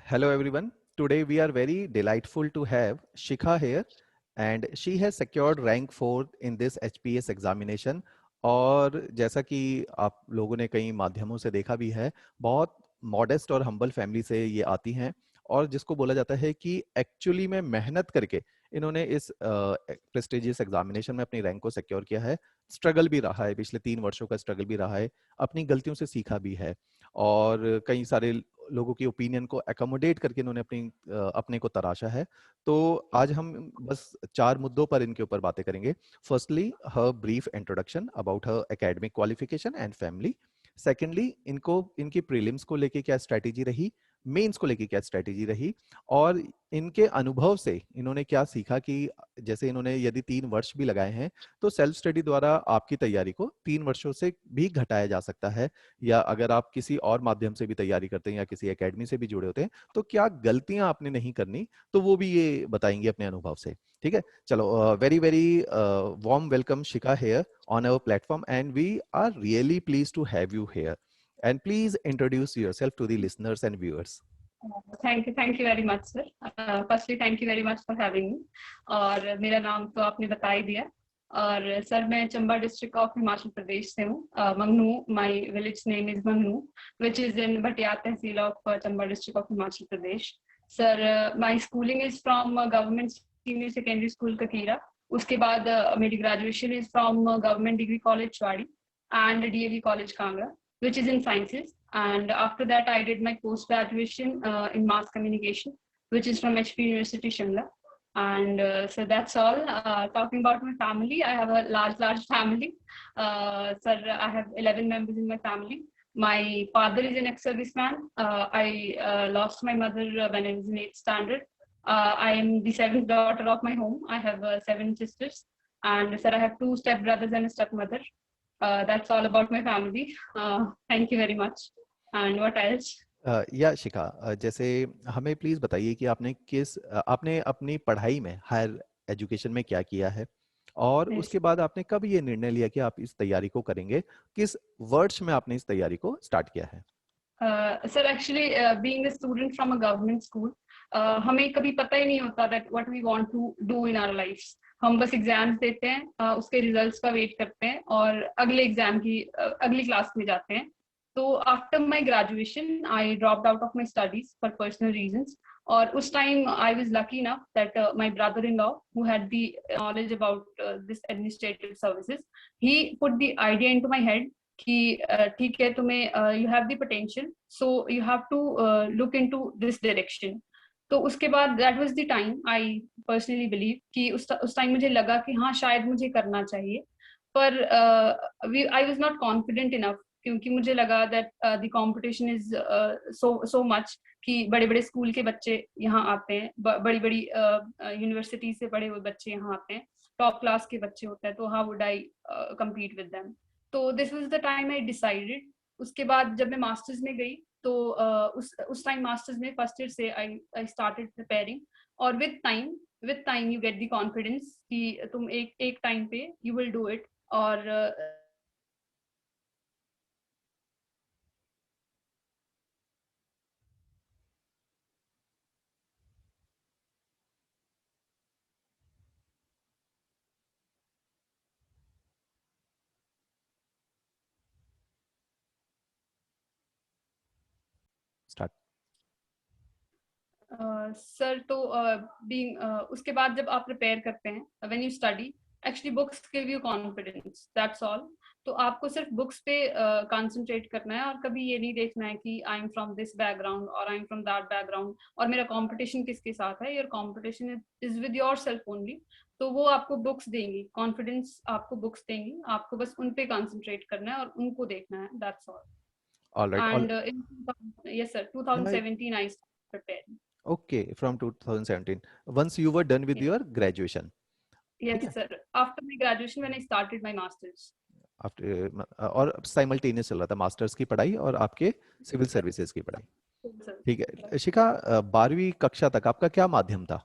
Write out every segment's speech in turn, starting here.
Hello everyone. Today we are very delightful to have Shikha here and she has secured rank 4 in this HPS examination और जैसा कि आप लोगों ने कई माध्यमों से देखा भी है, बहुत मॉडेस्ट और हम्बल फैमिली से ये आती हैं और जिसको बोला जाता है कि एक्चुअली में मेहनत करके इन्होंने इस प्रेस्टिजियस एग्जामिनेशन में अपनी रैंक को सिक्योर किया है। स्ट्रगल भी रहा है, पिछले 3 वर्षों का स्ट्रगल भी रहा है, अपनी गलतियों से सीखा भी है और कई सारे लोगों की ओपिनियन को एकोमोडेट करके इन्होंने अपने को तराशा है। तो आज हम बस 4 मुद्दों पर इनके ऊपर बातें करेंगे। Firstly her brief introduction about her academic qualification and family. Secondly इनको इनकी प्रीलिम्स को लेके क्या स्ट्रैटेजी रही, मेंस को लेके क्या स्ट्रैटेजी रही और इनके अनुभव से इन्होंने क्या सीखा कि जैसे इन्होंने यदि 3 वर्ष भी लगाए हैं तो सेल्फ स्टडी द्वारा आपकी तैयारी को 3 वर्षों से भी घटाया जा सकता है, या अगर आप किसी और माध्यम से भी तैयारी करते हैं या किसी एकेडमी से भी जुड़े होते हैं तो क्या गलतियां आपने नहीं करनी, तो वो भी ये बताएंगे अपने अनुभव से। ठीक है, चलो very very warm welcome Shikha here on our platform and we are really pleased to have you here and please introduce yourself to the listeners and viewers. Thank you very much sir. Firstly thank you very much for having me. और मेरा नाम तो आपने बता ही दिया। और sir मैं Chamba district of Himachal Pradesh से हूँ। Mangnu, my village name is Mangnu which is in Bhatiyat tehsil of Chamba district of Himachal Pradesh. Sir my schooling is from government senior secondary school Kakira. उसके बाद मेरी graduation is from government degree college Chawari and DAV college Kangra which is in sciences, and after that I did my post graduation in mass communication, which is from HP University Shimla. And so that's all. Talking about my family, I have a large family. Sir, I have 11 members in my family. My father is an ex-serviceman. I lost my mother when I was in 8th standard. I am the 7th daughter of my home. I have 7 sisters, and sir, I have 2 stepbrothers and a stepmother. That's all about my family. Thank you very much. And what else? या शिखा, जैसे हमें please बताइए कि आपने अपनी पढ़ाई में higher education में क्या किया है और Yes. उसके बाद आपने कब ये निर्णय लिया कि आप इस तैयारी को करेंगे, किस वर्ष में आपने इस तैयारी को स्टार्ट किया है? Sir, actually, being a student from a government school, हमें कभी पता ही नहीं होता that what we want to do in our lives. हम बस एग्जाम्स देते हैं, उसके रिजल्ट्स का वेट करते हैं और अगले एग्जाम की अगली क्लास में जाते हैं। तो after my graduation I dropped out of my studies for personal reasons. और उस time I was lucky enough that my brother in law who had the knowledge about this administrative services, he put the idea into my head कि ठीक है, तुम्हें you have the potential, so you have to look into this direction. तो उसके बाद that was the time I personally believe कि उस time मुझे लगा कि हाँ शायद मुझे करना चाहिए। पर I was not confident enough, क्योंकि मुझे लगा that the competition is so much कि बड़े बड़े स्कूल के बच्चे यहाँ आते हैं, बड़ी बड़ी यूनिवर्सिटी से पढ़े हुए बच्चे यहाँ आते हैं, टॉप क्लास के बच्चे होते हैं, तो how would I compete with them. तो this was the time I decided. उसके बाद जब मैं मास्टर्स में गई तो उस टाइम मास्टर्स में फर्स्ट ईयर से आई स्टार्टेड प्रिपेयरिंग। और with time you get the confidence कि तुम एक टाइम पे यू विल डू इट। और स्टार्ट। सर तो बीइंग उसके बाद जब आप प्रिपेयर करते हैं, when you study, actually books give you confidence, that's all. तो आपको सिर्फ बुक्स पे कंसंट्रेट करना है और कभी ये नहीं देखना है कि I am from this background और I am from that background और मेरा कंपटीशन किसके साथ है। Your competition is with yourself only. तो वो आपको बुक्स देंगी कॉन्फिडेंस, आपको बुक्स देंगी, आपको बस उन पे कंसंट्रेट करना है और उनको देखना है, that's all. All right, all and yes sir, 2017 I started preparing. Okay, from 2017 once you were done with your graduation. ठीक Yes, है, sir. After my graduation, when I started my masters. After और simultaneous चल रहा था masters की पढ़ाई और आपके सिविल Sir. सर्विसेज की पढ़ाई। Sir. ठीक है शिखा, 12वीं कक्षा तक आपका क्या माध्यम था?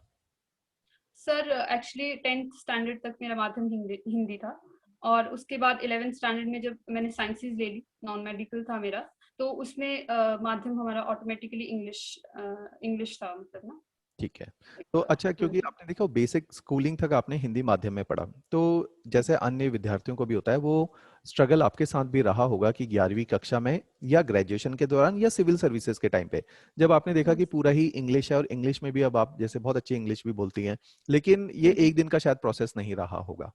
सर एक्चुअली 10th स्टैंडर्ड तक मेरा माध्यम हिंदी था। और उसके बाद 11th स्टैंडर्ड में जब मैंने साइंसेज ले ली, नॉन मेडिकल था मेरा, तो उसमें माध्यम हमारा ऑटोमेटिकली इंग्लिश था, मतलब ना। ठीक है। तो अच्छा, क्योंकि आपने देखा बेसिक स्कूलिंग तक आपने हिंदी माध्यम में पढ़ा, तो जैसे अन्य विद्यार्थियों को भी होता है, वो स्ट्रगल आपके साथ भी रहा होगा कि 11वीं कक्षा में या ग्रेजुएशन के दौरान या सिविल सर्विसेज के टाइम पे, जब आपने देखा कि पूरा ही इंग्लिश है, और इंग्लिश में भी अब आप जैसे बहुत अच्छी इंग्लिश भी बोलती हैं, लेकिन ये एक दिन का शायद प्रोसेस नहीं रहा होगा।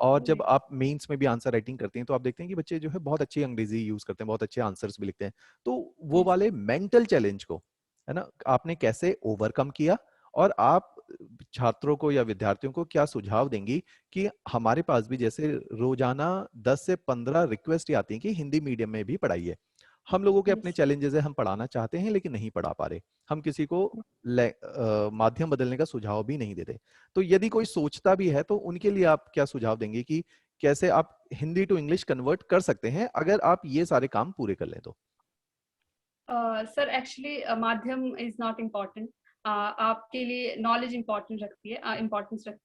और जब आप मेंस में भी आंसर राइटिंग करती हैं, तो आप देखते हैं कि बच्चे जो है बहुत अच्छी अंग्रेजी यूज करते हैं, बहुत अच्छे आंसर्स भी लिखते हैं। तो वो वाले मेंटल चैलेंज को, है ना, आपने कैसे ओवरकम किया, और आप छात्रों को या विद्यार्थियों को क्या सुझाव देंगी कि हमारे पास भी जैसे रोजाना 10 से 15 रिक्वेस्ट आती हैं कि हिंदी मीडियम में भी पढ़ाइए, हम लोगों के अपने चैलेंजेस है, हम पढ़ाना चाहते हैं लेकिन नहीं पढ़ा पा रहे, हम किसी को माध्यम बदलने का सुझाव भी नहीं देते, तो यदि कोई सोचता भी है तो उनके लिए आप क्या सुझाव देंगे कि कैसे आप हिंदी टू इंग्लिश कन्वर्ट कर सकते हैं अगर आप ये सारे काम पूरे कर लें तो? सर एक्चुअली माध्यम इज नॉट इम्पॉर्टेंट। आपके लिए नॉलेज इम्पोर्टेंस रखती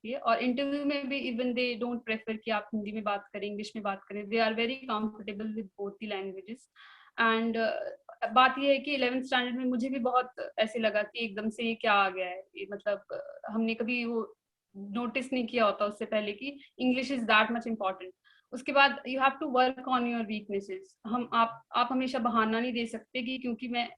है, और इंटरव्यू में भी इवन दे डोंट प्रेफर कि आप हिंदी में बात करें, इंग्लिश में बात करें। They are very comfortable with both the languages. And बात ये है कि 11th स्टैंडर्ड में मुझे भी बहुत ऐसे लगा कि एकदम से ये क्या आ गया है, ये मतलब हमने कभी वो नोटिस नहीं किया होता उससे पहले कि English is that much important. उसके बाद you have to work on your weaknesses. आप हमेशा बहाना नहीं दे सकते कि क्योंकि मैं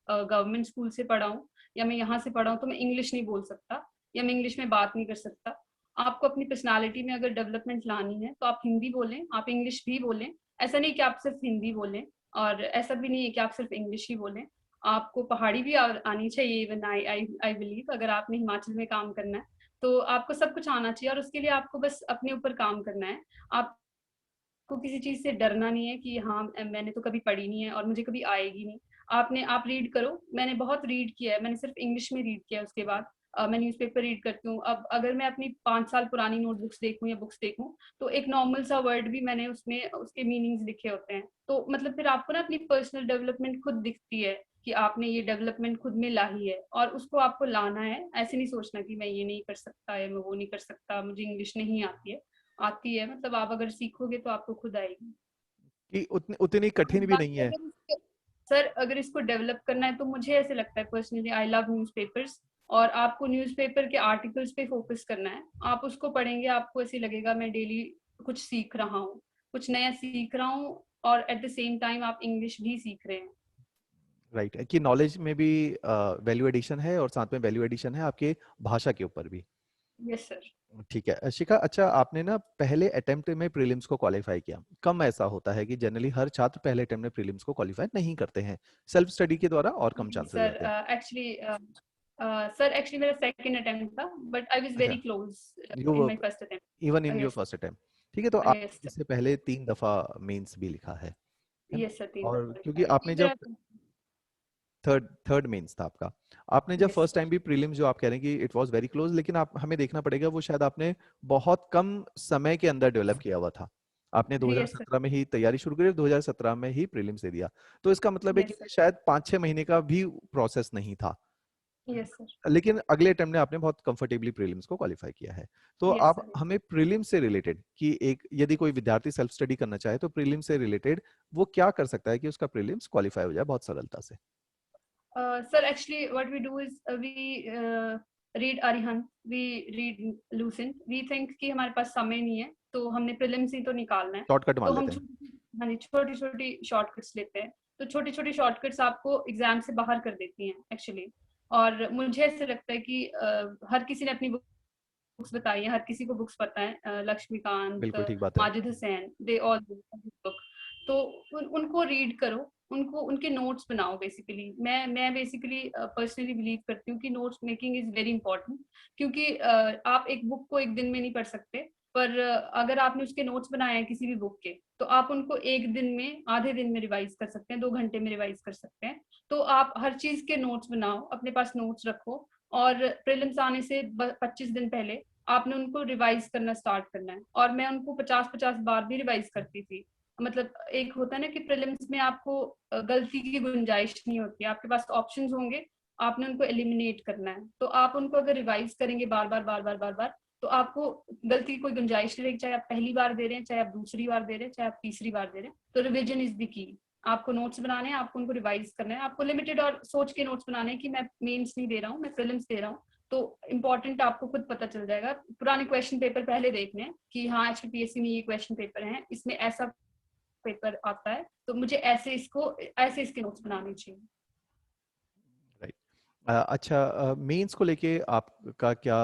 गवर्नमेंट स्कूल से पढ़ा हूँ या मैं यहाँ से पढ़ा हूँ तो मैं इंग्लिश नहीं बोल सकता या मैं इंग्लिश में बात नहीं कर सकता। आपको अपनी पर्सनालिटी में अगर डेवलपमेंट लानी है तो आप हिंदी बोलें, आप इंग्लिश भी बोलें। ऐसा नहीं कि आप सिर्फ हिंदी बोलें, और ऐसा भी नहीं है कि आप सिर्फ इंग्लिश ही बोलें। आपको पहाड़ी भी आनी चाहिए। Even I I I believe अगर आपने हिमाचल में काम करना है तो आपको सब कुछ आना चाहिए, और उसके लिए आपको बस अपने ऊपर काम करना है। आप को किसी चीज से डरना नहीं है कि हाँ मैंने तो कभी पढ़ी नहीं है और मुझे कभी आएगी नहीं। आप रीड करो। मैंने बहुत रीड किया है, मैंने सिर्फ इंग्लिश में रीड किया है। उसके बाद मैं न्यूज़पेपर रीड करती हूँ। अब अगर मैं अपनी 5 साल पुरानी नोटबुक्स देखूँ या बुक्स देखूँ तो एक नॉर्मल सा वर्ड भी मैंने उसमें उसके मीनिंग्स लिखे होते हैं। तो मतलब फिर आपको ना अपनी पर्सनल डेवलपमेंट खुद दिखती है कि आपने ये डेवलपमेंट खुद में ला ही है, और उसको आपको लाना है। ऐसे नहीं सोचना कि मैं ये नहीं कर सकता या मैं वो नहीं कर सकता, मुझे इंग्लिश नहीं आती है। आती है, मतलब आप अगर सीखोगे तो आपको खुद आएगी। कि उतनी उतनी कठिन भी नहीं बाकी है? सर अगर इसको डेवलप करना है तो मुझे ऐसे लगता है पर्सनली, आई लव न्यूज़पेपर्स। और आपको न्यूज़पेपर के आर्टिकल्स पे फोकस करना है। आप उसको पढ़ेंगे, आपको ऐसे लगेगा मैं डेली कुछ सीख रहा हूँ, कुछ नया सीख रहा हूँ, और एट द सेम टाइम आप इंग्लिश भी सीख रहे हैं। राइट, कि नॉलेज में भी वैल्यू एडिशन है, और साथ में वैल्यू एडिशन है आपके भाषा के ऊपर भी। Yes sir. ठीक है शिखा, अच्छा आपने ना पहले अटेम्प्ट में प्रीलिम्स को क्वालिफाई किया, कम ऐसा होता है कि जनरली हर छात्र पहले अटेम्प्ट में प्रीलिम्स को क्वालिफाई नहीं करते हैं, सेल्फ स्टडी के द्वारा और कम चांसेस सर रहते हैं। एक्चुअली मेरा सेकंड अटेम्प्ट था, बट आई वाज अच्छा, very close you in my first attempt. Even in your yes. First attempt. ठीक है, तो आपने यस। इससे पहले 3 दफा मेंस भी लिखा है ना? यस सर, 3 दफा और लिखा क्योंकि है आपने ये जब मेरा। थर्ड थर्ड मेंस था आपका, आपने जब यस फर्स्ट टाइम भी प्रीलिम्स, जो आप कह रहे हैं कि इट वाज वेरी क्लोज, लेकिन आप हमें देखना पड़ेगा वो शायद आपने बहुत कम समय के अंदर डेवलप किया हुआ था। आपने यस सर। 2017 में ही तैयारी शुरू करी, 2017 में ही प्रीलिम्स दे दिया, तो इसका मतलब है कि यस सर। शायद 5-6 महीने का भी प्रोसेस नहीं था, यस सर। लेकिन अगले अटेम्प्ट में आपने बहुत कंफर्टेबली प्रीलिम्स को क्वालिफाई किया है। तो यस आप सर। हमें प्रीलिम्स से रिलेटेड, कि एक यदि कोई विद्यार्थी सेल्फ स्टडी करना चाहे तो प्रीलिम्स से रिलेटेड वो क्या कर सकता है कि उसका प्रीलिम्स क्वालिफाई हो जाए बहुत सरलता से? Sir, actually, what we do is we read Arihant, we read Lucent. We think कि हमारे पास समय नहीं है तो हमने प्रीलिम्स ही तो निकालना है। शॉर्टकट मान तो हम लेते हैं। हाँ जी, छोटी छोटी शॉर्टकट्स लेते हैं। तो छोटी छोटी शॉर्टकट्स आपको एग्जाम से बाहर कर देती हैं एक्चुअली। और मुझे ऐसे लगता है कि हर किसी ने अपनी बुक्स बताई है, हर किसी को बुक्स पता है। लक्ष्मीकांत, बिल्कुल ठीक बात है। Majid Hussain, they all book. तो उनको रीड करो, उनको उनके नोट्स बनाओ। बेसिकली मैं बेसिकली पर्सनली बिलीव करती हूँ कि notes making is very important. क्योंकि आप एक बुक को एक दिन में नहीं पढ़ सकते, पर अगर आपने उसके नोट्स बनाए हैं किसी भी बुक के तो आप उनको एक दिन में, आधे दिन में रिवाइज कर सकते हैं, 2 घंटे में रिवाइज कर सकते हैं। तो आप हर चीज के नोट्स बनाओ, अपने पास नोट्स रखो, और प्रीलिम्स आने से 25 दिन पहले आपने उनको रिवाइज करना स्टार्ट करना है। और मैं उनको 50-50 बार भी रिवाइज करती थी। मतलब एक होता है ना कि प्रीलिम्स में आपको गलती की गुंजाइश नहीं होती, आपके पास ऑप्शंस होंगे, आपने उनको एलिमिनेट करना है। तो आप उनको अगर रिवाइज करेंगे बार बार बार बार बार बार, तो आपको गलती की कोई गुंजाइश नहीं रहेगी। चाहे आप पहली बार दे रहे हैं, चाहे आप दूसरी बार दे रहे हैं, चाहे आप तीसरी बार दे रहे हैं, तो रिविजन इज द की। आपको नोट्स बनाने हैं, आपको उनको रिवाइज करना है, आपको लिमिटेड और सोच के नोट्स बनाने हैं कि मैं मेंस नहीं दे रहा हूँ, मैं प्रीलिम्स दे रहा हूँ। तो इम्पोर्टेंट आपको खुद पता चल जाएगा। पुराने क्वेश्चन पेपर पहले देखने हैं कि हाँ HPPSC में ये क्वेश्चन पेपर है, इसमें ऐसा पेपर आता है, तो मुझे ऐसे इसके नोट्स बनाने चाहिए। राइट। अच्छा, मेंस को लेके आपका क्या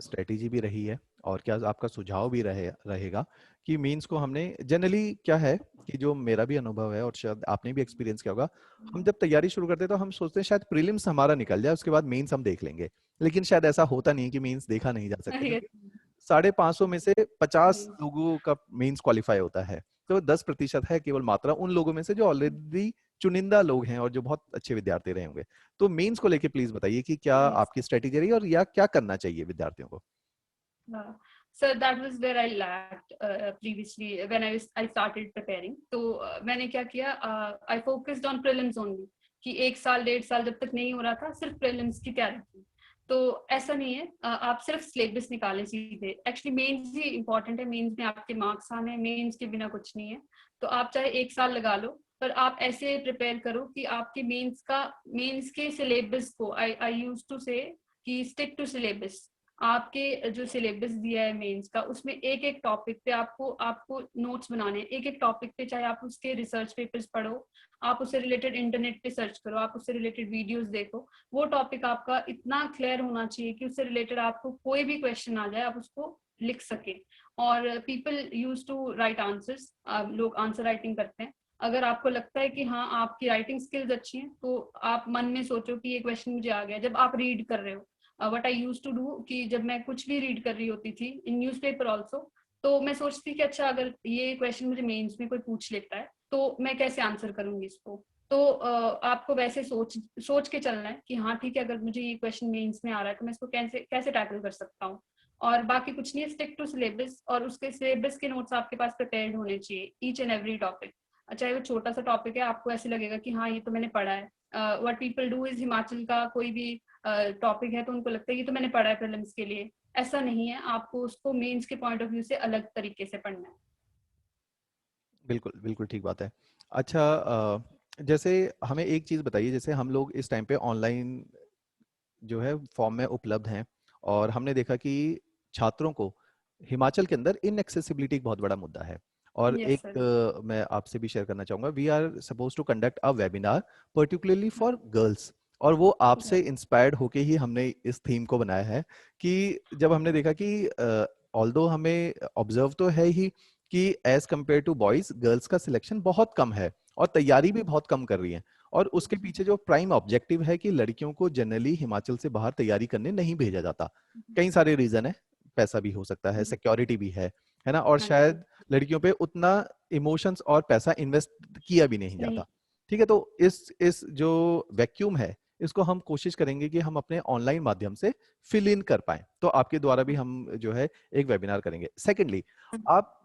स्ट्रेटेजी भी रही है और क्या आपका सुझाव भी रहेगा कि मेंस को हमने जनरली क्या है कि जो मेरा भी अनुभव है और शायद आपने भी एक्सपीरियंस किया होगा, हम जब तैयारी शुरू करते हैं तो हम सोचते हैं शायद प्रीलिम्स हमारा निकल जाए, उसके बाद मेंस हम देख लेंगे। लेकिन शायद ऐसा होता नहीं कि मेंस देखा नहीं जा सकता, क्योंकि 550 में से 50 लोगों का मेंस क्वालिफाई होता है। तो 10% है केवल मात्रा उन लोगों में से जो ऑलरेडी चुनिंदा लोग हैं और जो बहुत अच्छे विद्यार्थी रहे होंगे। तो मेंस को लेके प्लीज बताइए कि क्या आपकी स्ट्रेटेजी रही और या क्या करना चाहिए विद्यार्थियों को? So that was where I lacked previously when I started preparing. तो मैंने क्या किया, I focused on prelims only, कि 1 साल 1.5 साल जब तक नहीं हो रहा था सिर्फ prelims की तैयारी की। तो ऐसा नहीं है, आप सिर्फ सिलेबस निकालें सीधे। एक्चुअली मेंस ही इंपॉर्टेंट है, मेंस में आपके मार्क्स आने हैं, मेंस के बिना कुछ नहीं है। तो आप चाहे 1 साल लगा लो, पर आप ऐसे प्रिपेयर करो कि आपके मेंस के सिलेबस को, आई यूज टू से कि स्टिक टू सिलेबस। आपके जो सिलेबस दिया है मेंस का, उसमें एक एक टॉपिक पे आपको आपको नोट्स बनाने हैं। एक एक टॉपिक पे चाहे आप उसके रिसर्च पेपर्स पढ़ो, आप उससे रिलेटेड इंटरनेट पे सर्च करो, आप उससे रिलेटेड वीडियोस देखो। वो टॉपिक आपका इतना क्लियर होना चाहिए कि उससे रिलेटेड आपको कोई भी क्वेश्चन आ जाए आप उसको लिख सके। और people use to write answers, लोग आंसर राइटिंग करते हैं। अगर आपको लगता है कि हाँ आपकी राइटिंग स्किल्स अच्छी हैं, तो आप मन में सोचो कि ये क्वेश्चन मुझे आ गया। जब आप रीड कर रहे हो, what I used to do, कि जब मैं कुछ भी रीड कर रही होती थी इन न्यूज़पेपर आल्सो, तो मैं सोचती कि अच्छा अगर ये क्वेश्चन मुझे मेंस में कोई पूछ लेता है तो मैं कैसे आंसर करूंगी इसको। तो आपको वैसे सोच के चलना है कि हाँ ठीक है, अगर मुझे ये क्वेश्चन मेंस में आ रहा है तो मैं इसको कैसे कैसे टैकल कर सकता हूँ। और बाकी कुछ नहीं है, स्टिक टू सिलेबस, और उसके सिलेबस के नोट्स आपके पास प्रिपेयर्ड होने चाहिए ईच एंड एवरी टॉपिक। चाहे वो छोटा सा टॉपिक है, आपको ऐसे लगेगा कि हाँ ये तो मैंने पढ़ा है। What people do is, Himachal का कोई भी टॉपिक है तो उनको लगता है ये तो मैंने पढ़ा है प्रीलिम्स के लिए। ऐसा नहीं है, आपको उसको मेंस के पॉइंट ऑफ व्यू से अलग तरीके से पढ़ना है। बिल्कुल, बिल्कुल ठीक बात है। अच्छा, जैसे हमें एक चीज़ बताइए, जैसे हम लोग इस टाइम पे ऑनलाइन जो है फॉर्म में उपलब्ध हैं और हमने देखा कि छात्रों को हिमाचल के अंदर इनएक्सेसिबिलिटी एक बहुत बड़ा मुद्दा है। और यस एक सर। मैं आपसे भी शेयर करना चाहूंगा, we are suppose to conduct a webinar particularly for girls, और वो आपसे इंस्पायर्ड होके ही हमने इस थीम को बनाया है। कि जब हमने देखा कि ऑल्दो हमें ऑब्जर्व तो है ही कि as compare to boys girls का सिलेक्शन बहुत कम है और तैयारी भी बहुत कम कर रही है, और उसके पीछे जो प्राइम ऑब्जेक्टिव है कि लड़कियों को जनरली हिमाचल से बाहर तैयारी करने नहीं भेजा जाता। कई सारे रीजन है, पैसा भी हो सकता है, सिक्योरिटी भी है ना, और हाँ जी। शायद लड़कियों पे उतना इमोशंस और पैसा इन्वेस्ट किया भी नहीं नहीं। जाता। ठीक है, तो इस जो वैक्यूम है, इसको हम कोशिश करेंगे कि हम अपने ऑनलाइन माध्यम से फिल इन कर पाए। तो आपके द्वारा भी हम जो है एक वेबिनार करेंगे। सेकेंडली, आप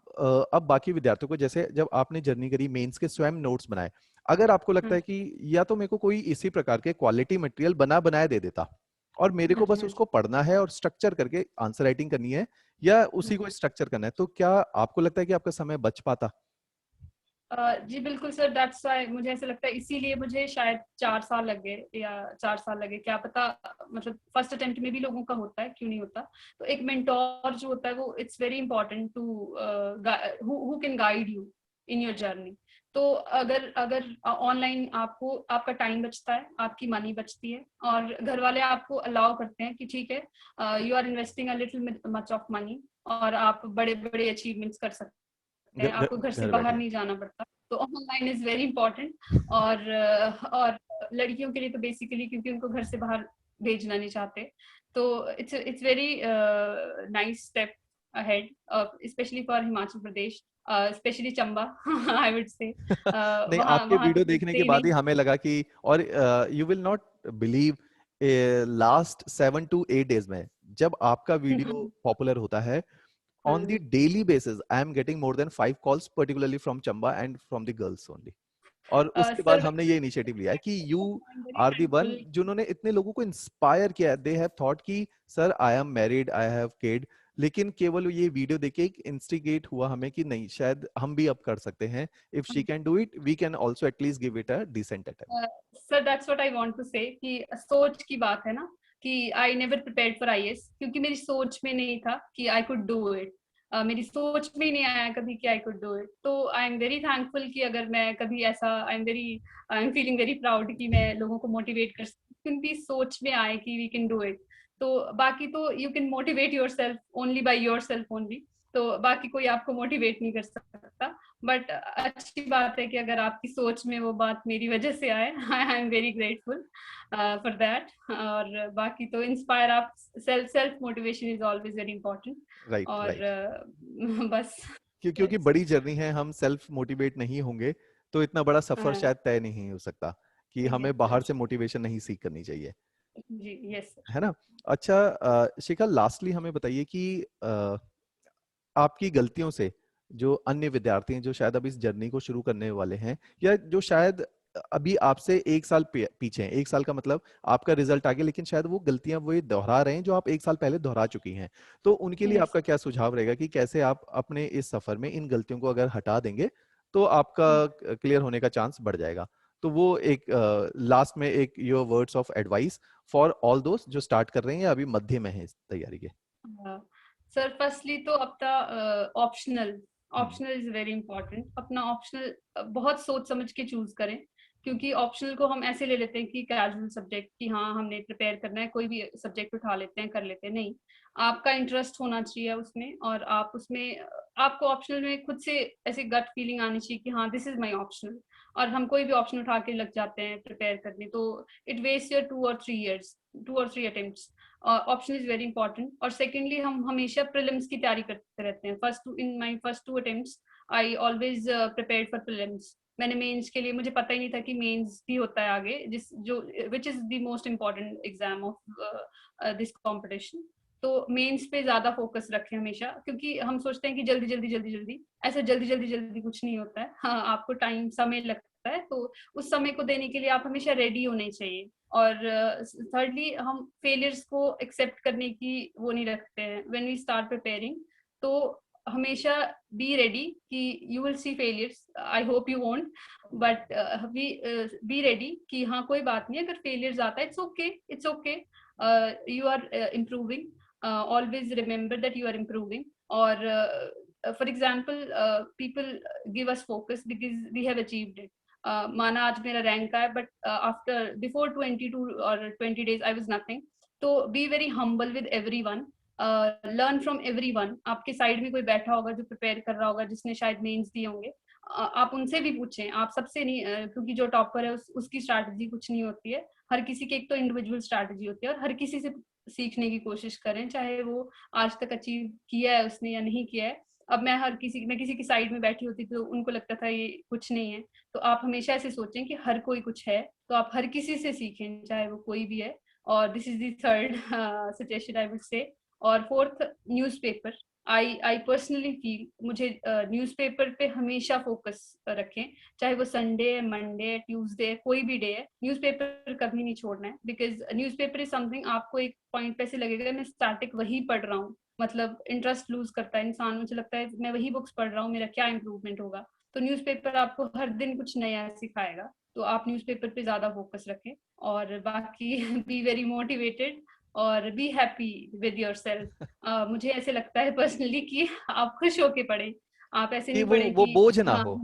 अब बाकी विद्यार्थियों को, जैसे जब आपने जर्नी करी, मेंस के स्वयं नोट्स बनाए, अगर आपको लगता है कि या तो मेरे को कोई इसी प्रकार के क्वालिटी मटेरियल बना बनाया दे देता और मेरे को बस उसको पढ़ना है और स्ट्रक्चर करके आंसर राइटिंग करनी है, या उसी को स्ट्रक्चर करना है, तो क्या आपको लगता है कि आपका समय बच पाता? जी बिल्कुल सर, दैट्स व्हाई मुझे ऐसा लगता है, इसीलिए मुझे शायद 4 साल लग गए, या 4 साल लगे, क्या पता। मतलब फर्स्ट अटेम्प्ट में भी लोगों का होता है, क्यों नहीं होता। तो एक मेंटोर जो होता है वो it's very important to who can guide you in your journey. तो अगर अगर ऑनलाइन आपको आपका टाइम बचता है, आपकी मनी बचती है, और घर वाले आपको अलाउ करते हैं कि ठीक है you are investing a little much of money, और आप बड़े बड़े अचीवमेंट्स कर सकते हैं, आपको घर से घर बाहर बैठे। नहीं जाना पड़ता। तो ऑनलाइन इज वेरी इंपॉर्टेंट। और लड़कियों के लिए तो बेसिकली क्योंकि उनको घर से बाहर भेजना नहीं चाहते, तो it's very nice step ahead, specially for Himachal Pradesh, specially Chamba. I would से नहीं, वहाँ आपके वहाँ तो वीडियो देखने पूछते के ही बाद नहीं। ही हमें लगा कि, और you will not believe, last 7 to 8 days में जब आपका वीडियो पॉपुलर होता है, on the daily basis I am getting more than 5 calls, particularly from Chamba and from the girls only. और उसके बाद सर हमने ये इनिशिएटिव लिया है कि you I am very are the one thankful. जिन्होंने इतने लोगों को इंस्पायर किया। दे हैव थॉट कि sir, I am married, I have kid, लेकिन केवल ये वीडियो देख के एक इंस्टिगेट हुआ हमें कि नहीं, शायद हम भी अब कर सकते हैं. If she can do it, we can also at least give it a decent attempt. Sir that's what I want to say कि सोच की बात है ना, कि I never prepared for IAS, क्योंकि मेरी सोच में नहीं था कि आई कुड डू इट. मेरी सोच में ही नहीं आया कभी कि आई कुड डू इट. तो आई एम वेरी थैंकफुल कि अगर मैं कभी ऐसा, I am feeling very proud कि मैं लोगों को मोटिवेट कर सकती हूँ, उनकी सोच में आए कि वी कैन डू इट. तो बाकी तो you can motivate your self only by your self only. तो बाकी कोई आपको मोटिवेट नहीं कर सकता. बट अच्छी बात है कि अगर आपकी सोच में वो बात मेरी वजह से आए, आई am very grateful for that. और बाकी तो इंस्पायर आप, self motivation is always very important. Right, और राइट. बस क्योंकि बड़ी जर्नी है, हम सेल्फ मोटिवेट नहीं होंगे तो इतना बड़ा सफर शायद तय नहीं हो सकता, कि हमें बाहर से मोटिवेशन नहीं सीख करनी चाहिए. जी यस सर. है ना? अच्छा, शिखा, लास्टली हमें बताइए कि आपकी गलतियों से जो अन्य विद्यार्थी हैं, जो शायद अब इस जर्नी को शुरू करने वाले हैं, या जो शायद अभी आपसे 1 साल पीछे हैं, 1 साल का मतलब आपका रिजल्ट आ गया, लेकिन शायद वो गलतियां वो दोहरा रहे हैं जो आप 1 साल पहले दोहरा चुकी हैं, तो उनके लिए यस. आपका क्या सुझाव रहेगा कि कैसे आप अपने इस सफर में इन गलतियों को अगर हटा देंगे तो आपका क्लियर होने का चांस बढ़ जाएगा? तो वो एक लास्ट में एक your words of advice for all दोस्त जो स्टार्ट कर रहे हैं या अभी मध्य में है इस तैयारी के. सर फर्स्टली तो अपना optional hmm. Optional is very important. अपना ऑप्शनल बहुत सोच समझ के चूज करें, क्योंकि ऑप्शनल को हम ऐसे ले लेते हैं कि कैजुअल सब्जेक्ट, कि हाँ हमने प्रिपेयर करना है, कोई भी सब्जेक्ट उठा लेते हैं कर लेते हैं. नहीं, आपका इंटरेस्ट होना चाहिए उसमें, और आप उसमें, आपको ऑप्शनल में खुद से ऐसे गट फीलिंग आनी चाहिए कि हाँ दिस इज माई ऑप्शनल. और हम कोई भी ऑप्शन उठा के लग जाते हैं प्रिपेयर करने, तो it waste your 2 or 3 years, 2 or 3 attempts. Option is very important. और सेकेंडली हम हमेशा प्रीलिम्स की तैयारी करते रहते हैं. In my first 2 attempts I always prepared for prelims. मैंने मेंस के लिए, मुझे पता ही नहीं था कि मेंस भी होता है आगे, जिस जो which is the most important exam of this competition. तो मेंस पे ज्यादा फोकस रखें हमेशा, क्योंकि हम सोचते हैं कि जल्दी जल्दी जल्दी जल्दी, ऐसा जल्दी जल्दी जल्दी कुछ नहीं होता है. हाँ, आपको टाइम, समय लगता है, तो उस समय को देने के लिए आप हमेशा रेडी होने चाहिए. और थर्डली हम फेलियर्स को एक्सेप्ट करने की वो नहीं रखते हैं व्हेन वी स्टार्ट प्रिपेयरिंग. तो हमेशा बी रेडी कि you will see failures, I hope you won't, but be ready कि हाँ कोई बात नहीं, अगर फेलियर्स आता है it's okay, it's okay, you are improving. Always remember that you are improving. और for example people give us focus because we have achieved it. माना आज मेरा रैंक आया, बट आफ्टर बिफोर 22 और 20 days आई वाज नथिंग. तो be very humble with everyone, learn from everyone. आपके side में कोई बैठा होगा जो प्रिपेयर कर रहा होगा, जिसने शायद मेंस दिए होंगे, आप उनसे भी पूछें, आप सबसे नहीं, क्योंकि जो टॉपर है उसकी स्ट्रैटेजी कुछ नहीं होती है. हर किसी की एक तो इंडिविजुअल स्ट्रैटेजी होती है, और हर किसी से सीखने की कोशिश करें, चाहे वो आज तक अचीव किया है उसने या नहीं किया है. अब मैं किसी की साइड में बैठी होती तो उनको लगता था ये कुछ नहीं है. तो आप हमेशा ऐसे सोचें कि हर कोई कुछ है, तो आप हर किसी से सीखें, चाहे वो कोई भी है. और this is the third suggestion I would say. और fourth, newspaper. I personally feel, मुझे न्यूज़पेपर पे हमेशा फोकस रखें, चाहे वो संडे है, मंडे है, ट्यूसडे है, कोई भी डे है, न्यूज़पेपर कभी नहीं छोड़ना है. बिकॉज न्यूज़पेपर इज समथिंग, आपको एक पॉइंट पे ऐसे लगेगा मैं स्टैटिक वही पढ़ रहा हूँ, मतलब इंटरेस्ट लूज करता है इंसान. मुझे लगता है मैं वही बुक्स पढ़ रहा हूँ, मेरा क्या इंप्रूवमेंट होगा. तो न्यूज़पेपर आपको हर दिन कुछ नया सिखाएगा, तो आप न्यूज़पेपर पे ज्यादा फोकस रखें. और बाकी बी वेरी मोटिवेटेड और बी हैप्पी विद योरसेल्फ. मुझे ऐसे लगता है पर्सनली कि आप खुश होके पढ़ें. आप ऐसे कि नहीं वो पढ़े वो कि बोझ ना हाँ हो.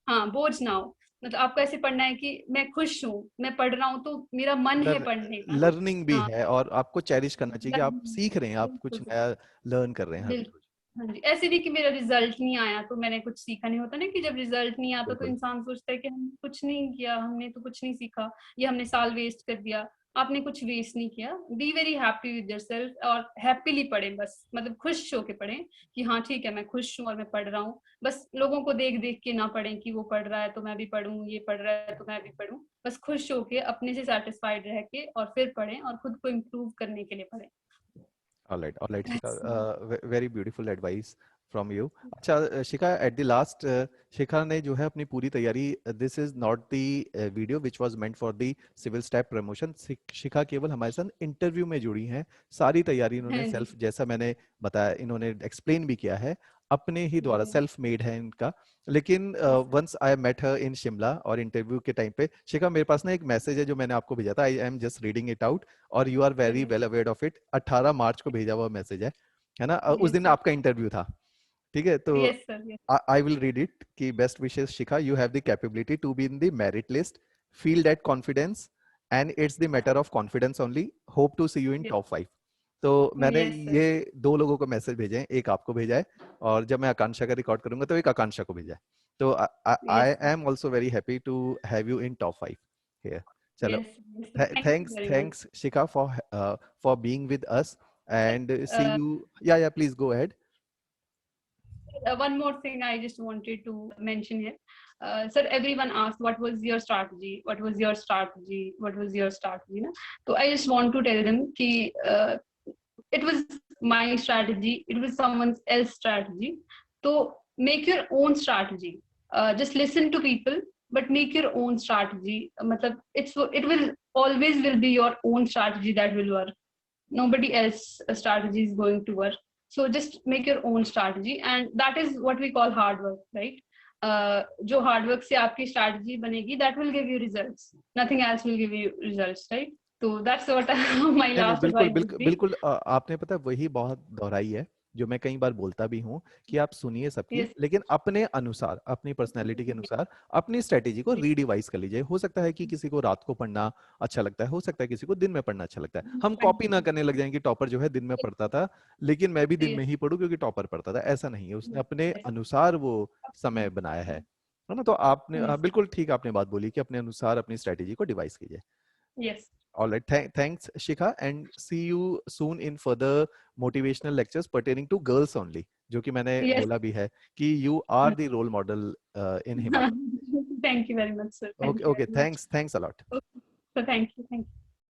हाँ बोझ ना हो. मतलब आपको ऐसे पढ़ना है कि मैं खुश हूँ, मैं पढ़ रहा हूँ, तो मेरा मन है पढ़ने का ना. लर्निंग भी हाँ, है और आपको चेरिश करना चाहिए कि आप सीख रहे हैं, आप कुछ बिल्कुल नया लर्न कर रहे हैं हर बिल्कुल. रोज. हाँ जी, ऐसे नहीं कि मेरा रिजल्ट नहीं आया तो मैंने कुछ सीखा नहीं. होता ना कि जब रिजल्ट नहीं आता तो बिल्कुल. इंसान सोचता है कि हमने कुछ नहीं किया, हमने तो कुछ नहीं सीखा, या हमने साल वेस्ट कर दिया. आपने कुछ वेस्ट नहीं किया. Be very happy with yourself और हैप्पीली पढ़ें, बस मतलब खुश होके पढ़ें कि हाँ ठीक है मैं खुश हूँ और मैं पढ़ रहा हूँ. बस लोगों को देख देख के ना पढ़ें कि वो पढ़ रहा है तो मैं भी पढ़ूं, ये पढ़ रहा है तो मैं भी पढ़ूं. बस खुश होके अपने से सेटिस्फाइड रह के और फिर पढ़ें, और खुद को इम्प्रूव करने के लिए पढ़ें. All right, Shikha. That's Very beautiful advice from you. अच्छा Shikha, at the last Shikha ने जो है अपनी पूरी तैयारी, this is not the video which was meant for the civil staff promotion. Shikha केवल हमारे साथ इंटरव्यू में जुड़ी हैं, सारी तैयारी इन्होंने हाँ जी। सेल्फ, जैसा मैंने बताया, इन्होंने एक्सप्लेन भी किया है, अपने ही द्वारा जी। सेल्फ मेड है इनका। लेकिन yes once I met her in Shimla और इंटरव्यू के टाइम पे, शिखा मेरे पास ना एक मैसेज है जो मैंने आपको भेजा था, I am just reading it out और you are very sir. Well aware of it. 18 मार्च को भेजा हुआ मैसेज है ना? उस यस दिन सर। आपका इंटरव्यू था, ठीक है? तो yes sir. Yes. I will read it कि best wishes Shikha, you have the capability to be in the merit list, feel that confidence and it's the matter of confidence only, hope to see you in top 5। तो मैंने yes sir. ये 2 लोगों को message भेजे हैं, एक आपको भेजा है और जब मैं आकांक्षा का रिकॉर्ड करूंगा तो एक आकांक्षा को भेजा है। तो yes I sir. am also very happy to have you in top 5 here। चलो, yes. Thank you very much. thanks Shikha for being with us and see you। Yeah, please go ahead। One more thing I just wanted to mention here. Sir, everyone asked, what was your strategy? What was your strategy? What was your strategy? Na? So I just want to tell them कि it was my strategy. It was someone else's strategy. So make your own strategy. Just listen to people, but make your own strategy. मतलब it will always will be your own strategy that will work. Nobody else strategy is going to work. So just make your own strategy, and that is what we call hard work, right? जो hard work से आपकी strategy बनेगी, that will give you results. Nothing else will give you results, right? So that's what my नहीं नहीं, last बिल्कुल advice would बिल्कुल be. बिल्कुल, आपने पता है वही बहुत दोहराई है जो मैं कई बार बोलता भी हूँ कि आप सुनिए सबकी, Yes. लेकिन अपने अनुसार, अपनी पर्सनैलिटी के अनुसार अपनी स्ट्रेटेजी को रीडिवाइज कर लीजिए। हो सकता है कि किसी को रात को पढ़ना अच्छा लगता है, हो सकता है किसी को दिन में पढ़ना अच्छा लगता है। हम कॉपी ना करने लग जाएंगे, टॉपर जो है दिन में पढ़ता था लेकिन मैं भी दिन में Yes. ही पढ़ूं क्योंकि टॉपर पढ़ता था, ऐसा नहीं है। उसने अपने Yes. अनुसार वो समय बनाया है ना? तो आपने Yes. बिल्कुल ठीक आपने बात बोली कि अपने अनुसार अपनी स्ट्रेटेजी को डिवाइस कीजिए। Yes. All right. Thanks, Shikha, and see you soon in further motivational lectures pertaining to girls only, जो कि मैंने Yes. बोला भी है कि you are the role model in Himachal। Thank you very much, sir. Thank Okay, you okay. very much. Thanks a lot। Okay. So thank you. Thank you.